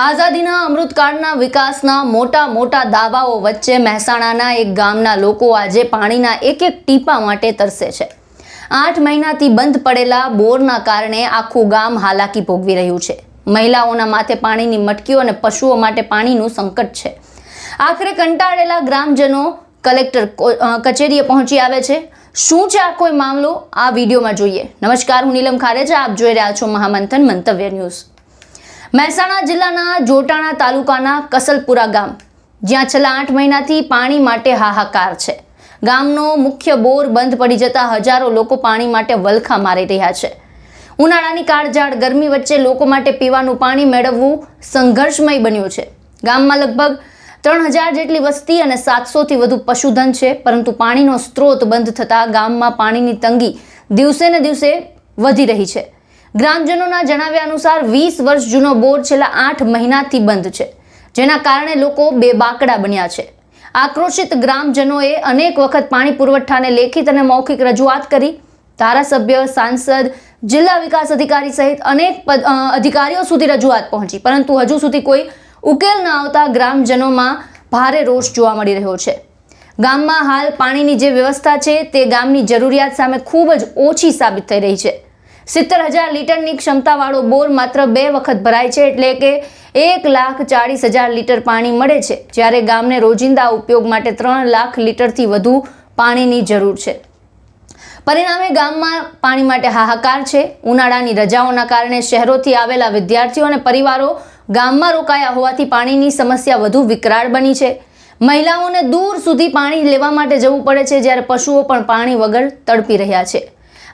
આઝાદીના અમૃતકાળના વિકાસના મોટા દાવાઓ વચ્ચે મહેસાણાના એક ગામના લોકો આજે પાણીના એક ટીપા માટે તરસે છે। 8 મહિનાથી બંધ પડેલા બોરના કારણે આખું ગામ હાલાકી ભોગવી રહ્યું છે। મહિલાઓના માથે પાણીની મટકીઓ અને પશુઓ માટે પાણીનું સંકટ છે। આખરે કંટાળેલા ગ્રામજનો કલેક્ટર કચેરીએ પહોંચી આવે છે। શું છે આખો મામલો આ વિડીયોમાં જોઈએ। નમસ્કાર, હું નીલમ ખારેજા, આપ જોઈ રહ્યા છો મહામંથન મંતવ્ય ન્યૂઝ। મહેસાણા જિલ્લાના જોટાણા તાલુકાના કસલપુરા ગામ, જ્યાં છેલ્લા 8 મહિનાથી પાણી માટે હાહાકાર છે। ગામનો મુખ્ય બોર બંધ પડી જતા હજારો લોકો પાણી માટે વલખા મારી રહ્યા છે। ઉનાળાની કાળઝાળ ગરમી વચ્ચે લોકો માટે પીવાનું પાણી મેળવવું સંઘર્ષમય બન્યું છે। ગામમાં લગભગ 3000 જેટલી વસ્તી અને 700 થી વધુ પશુધન છે, પરંતુ પાણીનો સ્ત્રોત બંધ થતાં ગામમાં પાણીની તંગી દિવસે ને દિવસે વધી રહી છે। ગ્રામજનોના જણાવ્યા અનુસાર 20 વર્ષ જૂનો બોર છેલ્લા 8 મહિનાથી બંધ છે, જેના કારણે લોકો બેબાકડા બન્યા છે। આક્રોશિત ગ્રામજનોએ અનેક વખત પાણી પુરવઠાને લેખિત અને મૌખિક રજૂઆત કરી। ધારાસભ્ય, સાંસદ, જિલ્લા વિકાસ અધિકારી સહિત અનેક અધિકારીઓ સુધી રજૂઆત પહોંચી, પરંતુ હજુ સુધી કોઈ ઉકેલ ન આવતા ગ્રામજનોમાં ભારે રોષ જોવા મળી રહ્યો છે। ગામમાં હાલ પાણીની જે વ્યવસ્થા છે તે ગામની જરૂરિયાત સામે ખૂબ જ ઓછી સાબિત થઈ રહી છે। 70,000 લીટરની ક્ષમતાવાળો બોર માત્ર 2 વખત ભરાય છે, એટલે કે 1,40,000 લીટર પાણી મળે છે, જ્યારે ગામને રોજિંદા ઉપયોગ માટે 3 લાખ લીટરથી વધુ પાણીની જરૂર છે। પરિણામે ગામમાં પાણી માટે હાહાકાર છે। ઉનાળાની રજાઓના કારણે શહેરોથી આવેલા વિદ્યાર્થીઓ અને પરિવારો ગામમાં રોકાયા હોવાથી પાણીની સમસ્યા વધુ વિકરાળ બની છે। મહિલાઓને દૂર સુધી પાણી લેવા માટે જવું પડે છે, જ્યારે પશુઓ પણ પાણી વગર તડપી રહ્યા છે।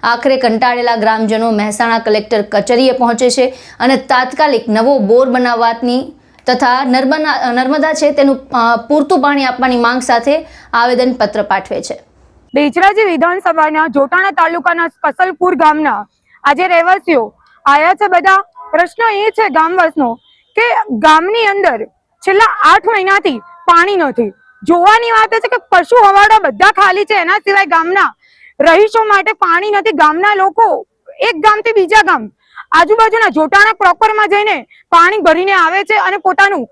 આખરે કંટાળેલા ગ્રામજનો મહેસાણા કલેક્ટર કચેરીએ પહોંચે છે અને તાત્કાલિક નવો બોર બનાવવાની તથા નર્મદા છે તેનું પૂરતું પાણી આપવાની માંગ સાથે આવેદનપત્ર પાઠવે છે। બેચરાજી વિધાનસભાના જોટાણા તાલુકાના કસલપુર ગામના આજે રહેવાસીઓ આયા છે। બધા પ્રશ્ન એ છે ગામવાસીનો કે ગામની અંદર છેલ્લા 8 મહિનાથી પાણી નથી। જોવાની વાત છે કે પશુ હવાડા બધા ખાલી છે, એના સિવાય ગામના રહીશો માટે પાણી નથી। ગામના લોકો એક ગામથી બીજા ગામ, આજુબાજુના જોટાણા પ્રોપરમાં જઈને પાણી ભરીને આવે છે અને પોતાનું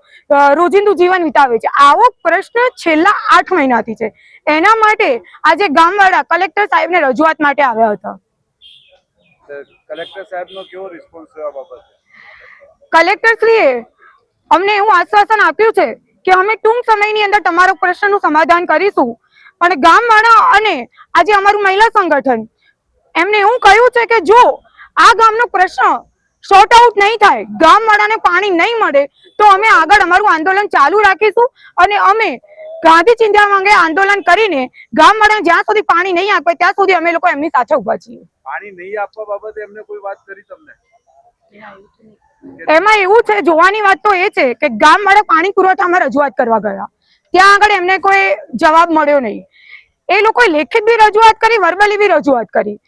રોજિંદુ જીવન વિતાવે છે। આવો પ્રશ્ન છેલ્લા 8 મહિનાથી છે। એના માટે આજે ગામવાળા કલેક્ટર સાહેબને રજૂઆત માટે આવ્યા હતા। કલેક્ટર સાહેબનો કેવો રિસ્પોન્સ છે આ બાબતે? કલેક્ટરશ્રીએ અમને એવું આશ્વાસન આપ્યું છે કે અમે ટૂંક સમયની અંદર તમારો પ્રશ્નનું સમાધાન કરીશું, પણ ગામવાળા અને આજે અમારું મહિલા સંગઠન એમને એવું કહ્યું છે કે જો આ ગામનો પ્રશ્ન શોર્ટ આઉટ નહીં થાય, ગામવાળાને પાણી નહીં મળે, તો અમે આગળ અમારું આંદોલન ચાલુ રાખીશું અને અમે ગાંધી ચિંધ્યા માંગે આંદોલન કરીને ગામવાળાને જ્યાં સુધી પાણી નહીં આપે ત્યાં સુધી અમે લોકો એમની સાથે ઉભા છીએ। પાણી નહીં આપવા બાબતે એમને કોઈ વાત કરી તમને? એમાં એવું છે, જોવાની વાત તો એ છે કે ગામવાળા પાણી પુરવઠામાં રજૂઆત કરવા ગયા, ત્યાં આગળ એમને કોઈ જવાબ મળ્યો નહીં। એ લોકોએ લેખિત બી રજૂઆત કરી, વર્બલી બી રજૂઆત કરી,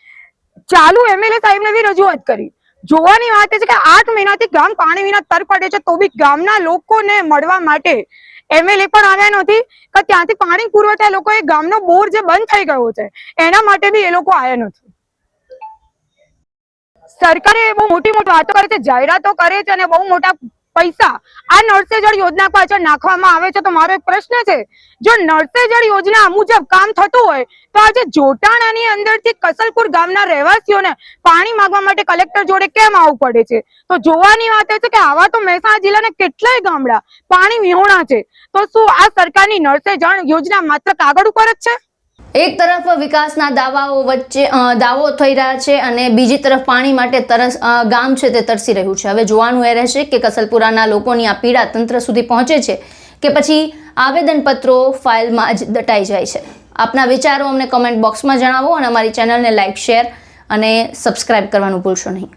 ચાલુ એમએલએ સાહેબને બી રજૂઆત કરી। જોવાની વાત એ છે કે 8 મહિનાથી ગામ પાણી વિના તરફડે છે, તો બી ગામના લોકોને મળવા માટે એમએલએ પણ આવ્યા નથી કે ત્યાંથી પાણી પુરવઠા લોકોએ ગામનો બોર જે બંધ થઈ ગયો છે એના માટે બી એ લોકો આવ્યા નથી। સરકારે બહુ મોટી વાતો કરે છે, જાહેરાતો કરે છે અને બહુ મોટા પૈસા આ નળ સે જળ યોજના પાછળ નાખવામાં આવે છે। તો મારો એક પ્રશ્ન છે, જો નળ સે જળ યોજના મુજબ કામ થતું હોય તો આજે જોટાણાની અંદરથી કસલપુર ગામના રહેવાસીઓને પાણી માંગવા માટે કલેક્ટર જોડે કેમ આવવું પડે છે? તો જોવાની વાત એ છે કે આવા તો મહેસાણા જિલ્લાના કેટલાય ગામડા પાણી વિહોણા છે, તો શું આ સરકારની નળ સે જળ યોજના માત્ર કાગળ ઉપર જ છે? એક તરફ વિકાસના દાવાઓ વચ્ચે દાવો થઈ રહ્યા છે અને બીજી તરફ પાણી માટે ગામ છે તે તરસી રહ્યું છે। હવે જોવાનું એ રહેશે કે કસલપુરાના લોકોની આ પીડા તંત્ર સુધી પહોંચે છે કે પછી આવેદનપત્રો ફાઇલમાં જ દટાઈ જાય છે। આપના વિચારો અમને કમેન્ટ બોક્સમાં જણાવો અને અમારી ચેનલને લાઇક, શેર અને સબસ્ક્રાઇબ કરવાનું ભૂલશો નહીં।